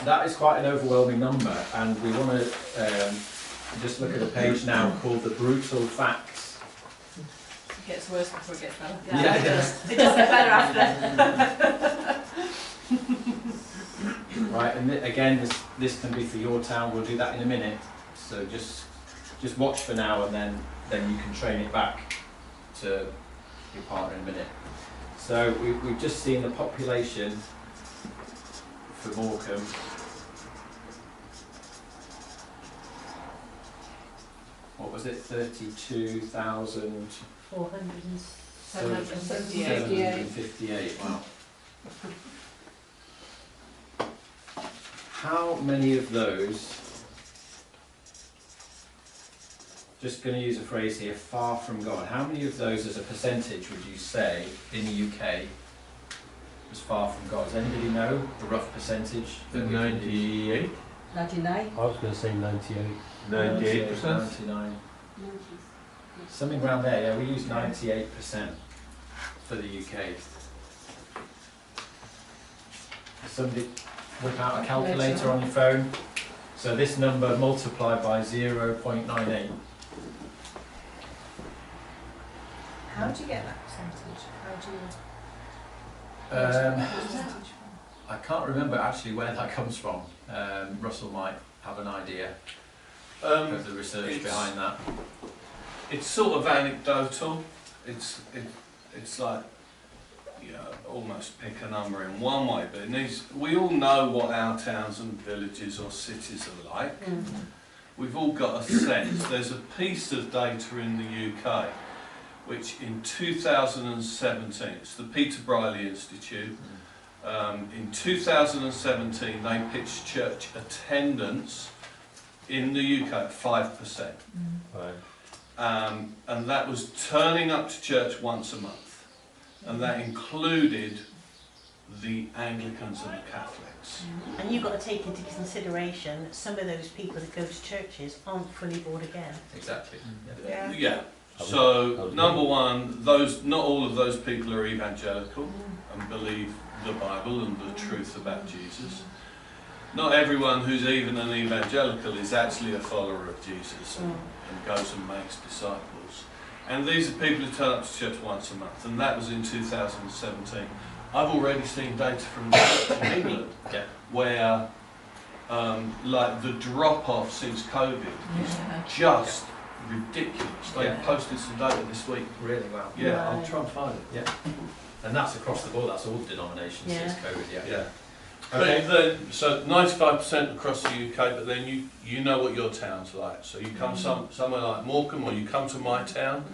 that is quite an overwhelming number, and we want to just look at a page now called The Brutal Facts. It gets worse before it gets better. Yeah, it does. It does get better after. Right, and again, this can be for your town. We'll do that in a minute. So just watch for now, and then you can train it back to your partner in a minute. So we've just seen the population for Morecambe. What was it? 32,758. Wow. How many of those, just going to use a phrase here, far from God, how many of those as a percentage would you say in the UK was far from God? Does anybody know the rough percentage? 98? 99? I was going to say 98. 98%? 99. Something around there, yeah, we use 98% for the UK. Somebody whip out a calculator on your phone. So this number multiplied by 0.98. How do you get that percentage? How do you... I can't remember actually where that comes from. Russell might have an idea of the research behind that. It's sort of anecdotal. It's like, almost pick a number in one way, but we all know what our towns and villages or cities are like. Mm-hmm. We've all got a sense. There's a piece of data in the UK which in 2017, it's the Peter Briley Institute, in 2017 they pitched church attendance in the UK at 5%. Right. And that was turning up to church once a month. And that included the Anglicans and the Catholics. And you've got to take into consideration that some of those people that go to churches aren't fully born again. Exactly. Yeah. So, number one, not all of those people are evangelical and believe the Bible and the truth about Jesus. Not everyone who's even an evangelical is actually a follower of Jesus and goes and makes disciples. And these are people who turn up to church once a month, and that was in 2017. I've already seen data from the church in England where like the drop-off since COVID is just ridiculous. They posted some data this week. Really? Wow. Yeah. I'll try and find it. Yeah. And that's across the board, that's all denominations since COVID, Yeah. Okay. But then, so 95% across the UK, but then you know what your town's like. So you come somewhere like Morecambe, or you come to my town,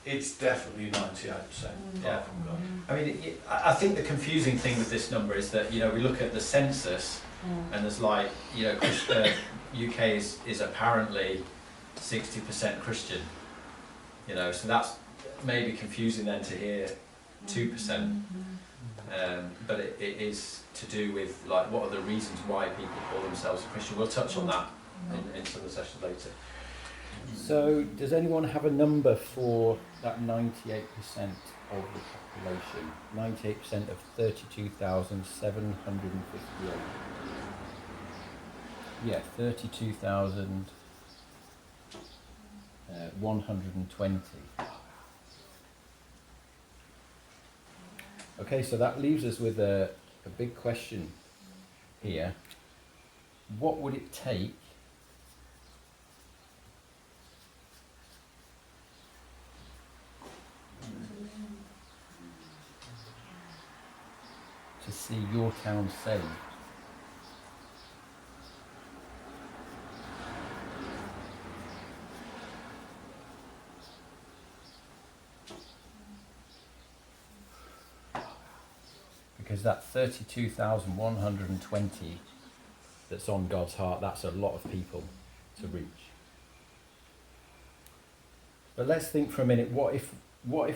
it's definitely 98% far from God. I mean, I think the confusing thing with this number is that, we look at the census and there's like, UK is apparently 60% Christian, so that's maybe confusing then to hear 2%. But it is to do with like what are the reasons why people call themselves a Christian. We'll touch on that in some of the sessions later. So does anyone have a number for that 98% of the population? 98% of 32,758. Yeah, 32,120. Okay, so that leaves us with a big question here. What would it take to see your town saved? Because that 32,120 that's on God's heart, that's a lot of people to reach. But let's think for a minute, what if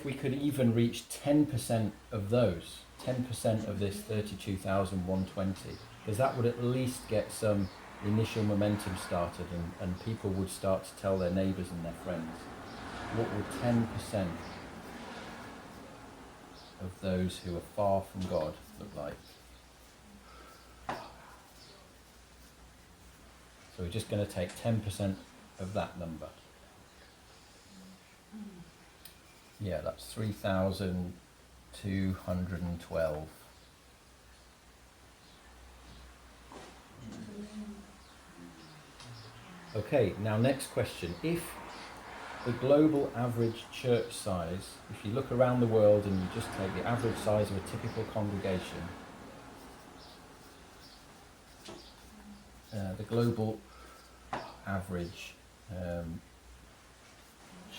we could even reach 10% of those, 10% of this 32,120? Because that would at least get some initial momentum started, and people would start to tell their neighbours and their friends. What would 10% of those who are far from God look like? So we're just going to take 10% of that number. Yeah, that's 3,212. Okay, now next question. If the global average church size, if you look around the world and you just take the average size of a typical congregation, the global average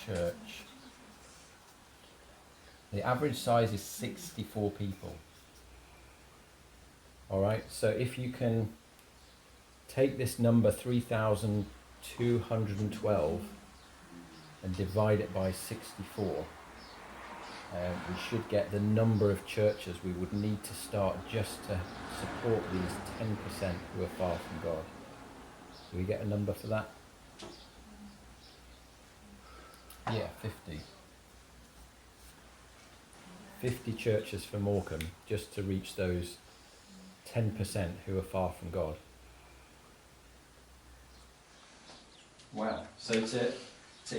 church, the average size is 64 people. Alright, so if you can take this number 3,212 and divide it by 64, we should get the number of churches we would need to start just to support these 10% who are far from God. Do we get a number for that? Yeah, 50. 50 churches for Morecambe just to reach those 10% who are far from God. Wow. So to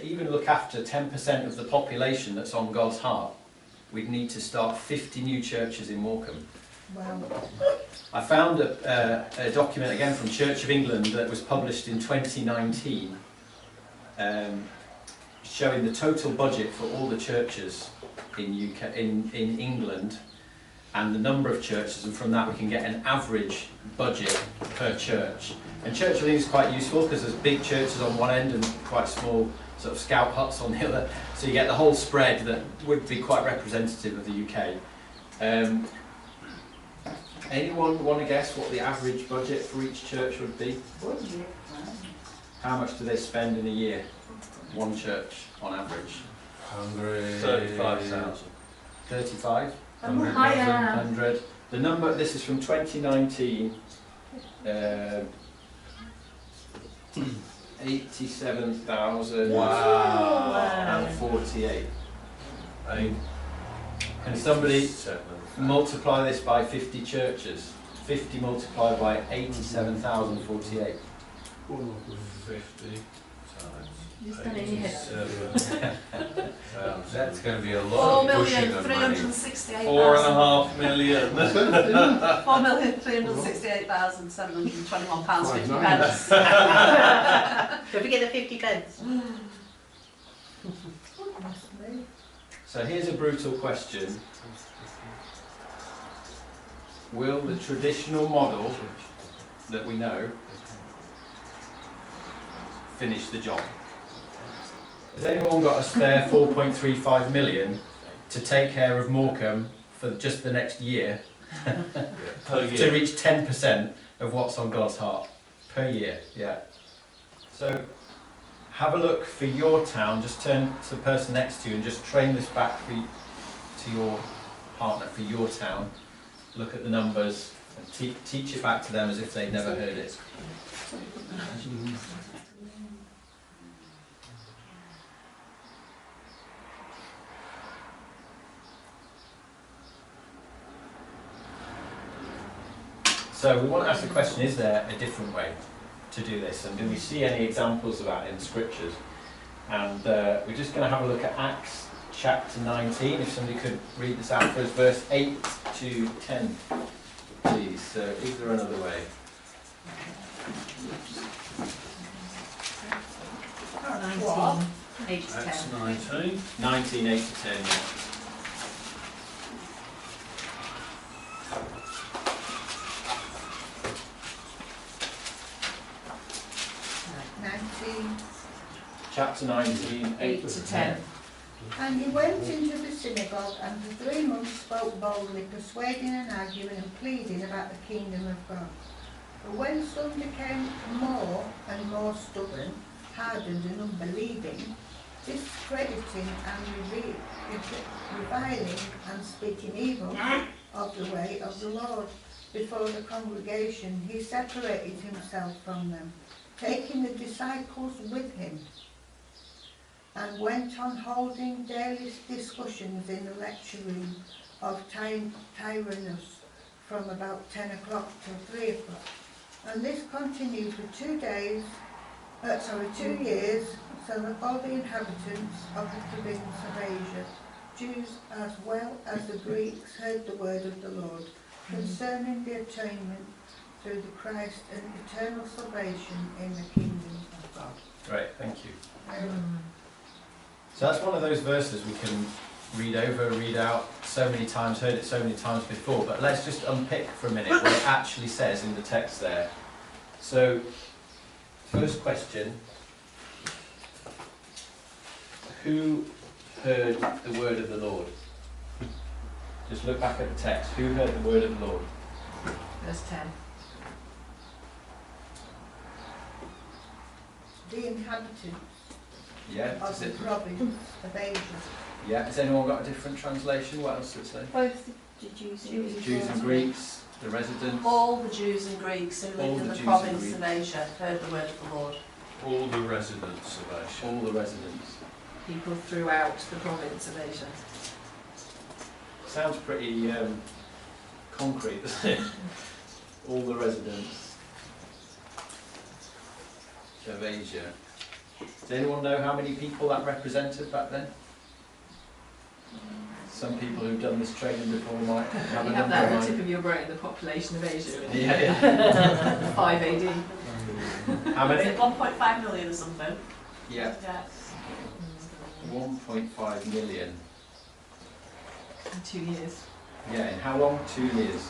even look after 10% of the population that's on God's heart, we'd need to start 50 new churches in Morecambe. Wow. I found a document again from Church of England that was published in 2019, showing the total budget for all the churches in England and the number of churches, and from that we can get an average budget per church. And Church of England is quite useful because there's big churches on one end and quite small sort of scout huts on the other, so you get the whole spread that would be quite representative of the UK. Anyone want to guess what the average budget for each church would be? How much do they spend in a year? One church on average. 35,000. 35? Higher. 100. The number, this is from 2019, 87,048. Can somebody multiply this by 50 churches? 50 multiplied by 87,048. 50 times. You've done it in your head. 87,000. That's going to be a lot of pushing of money. 4.5 million. £4,368,721.50. Don't forget the 50 pence. So here's a brutal question. Will the traditional model that we know finish the job? Has anyone got a spare 4.35 million to take care of Morecambe for just the next year to reach 10% of what's on God's heart per year? Yeah. So have a look for your town. Just turn to the person next to you and just train this back to your partner for your town. Look at the numbers and teach it back to them as if they'd never heard it. So we want to ask the question, is there a different way to do this? And do we see any examples of that in the scriptures? And we're just going to have a look at Acts chapter 19, if somebody could read this out for us, verse 8 to 10, please. So is there another way? What? 8 to 10. That's 19. 19, 8 to 10, yeah. Chapter 19, 8 to 10. And he went into the synagogue and for 3 months spoke boldly, persuading and arguing and pleading about the kingdom of God. But when some became more and more stubborn, hardened and unbelieving, discrediting and reviling and speaking evil of the way of the Lord before the congregation, he separated himself from them, taking the disciples with him, and went on holding daily discussions in the lecture room of Tyrannus from about 10 o'clock till 3 o'clock. And this continued for 2 years, so that all the inhabitants of the province of Asia, Jews as well as the Greeks, heard the word of the Lord concerning the atonement through the Christ and eternal salvation in the kingdom of God. Great, thank you. So that's one of those verses we can read over, read out so many times, heard it so many times before, but let's just unpick for a minute what it actually says in the text there. So, first question, who heard the word of the Lord? Just look back at the text. Who heard the word of the Lord? Verse 10. The inhabitants Yeah, of the province of Asia. Yeah, has anyone got a different translation? What else does it say? Both the Jews And Greeks, the residents. All the Jews and Greeks who lived in the province of Asia heard the word of the Lord. All the residents of Asia. All the residents. People throughout the province of Asia. Sounds pretty concrete, doesn't it? All the residents of Asia. Does anyone know how many people that represented back then? Some people who've done this training before might have You a have number that in at the mind. tip of your brain, the population of Asia in Yeah. 5 AD. How Is many? it 1.5 million or something? Yeah, Yeah. 1.5 million. In 2 years. Yeah, in how long? 2 years.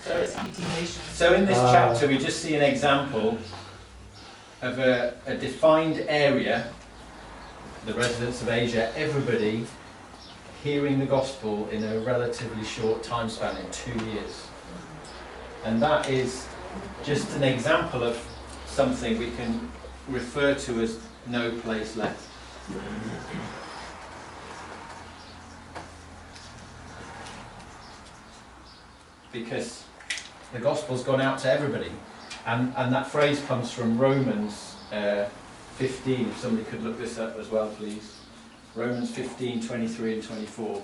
Persecuting nations. So in this chapter we just see an example of a defined area, the residents of Asia, everybody hearing the gospel in a relatively short time span, in 2 years. And that is just an example of something we can refer to as no place left. Because the gospel's gone out to everybody. And that phrase comes from Romans 15, if somebody could look this up as well, please. Romans 15, 23 and 24.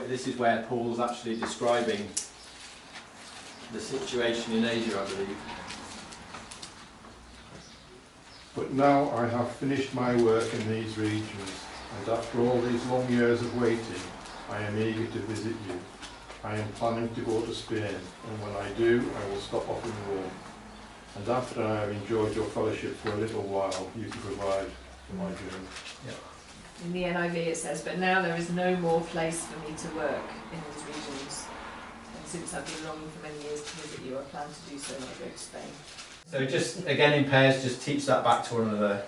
This is where Paul's actually describing the situation in Asia, I believe. But now I have finished my work in these regions, and after all these long years of waiting, I am eager to visit you. I am planning to go to Spain, and when I do, I will stop off in Rome. And after I have enjoyed your fellowship for a little while, you can provide for my journey. In the NIV it says, but now there is no more place for me to work in these regions. And since I've been longing for many years to visit you, I plan to do so when I go to Spain. So just, again in pairs, just teach that back to one another.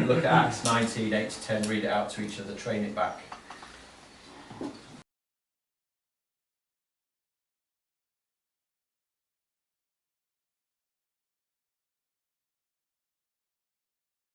Look at Acts 19, 8 to 10, read it out to each other, train it back.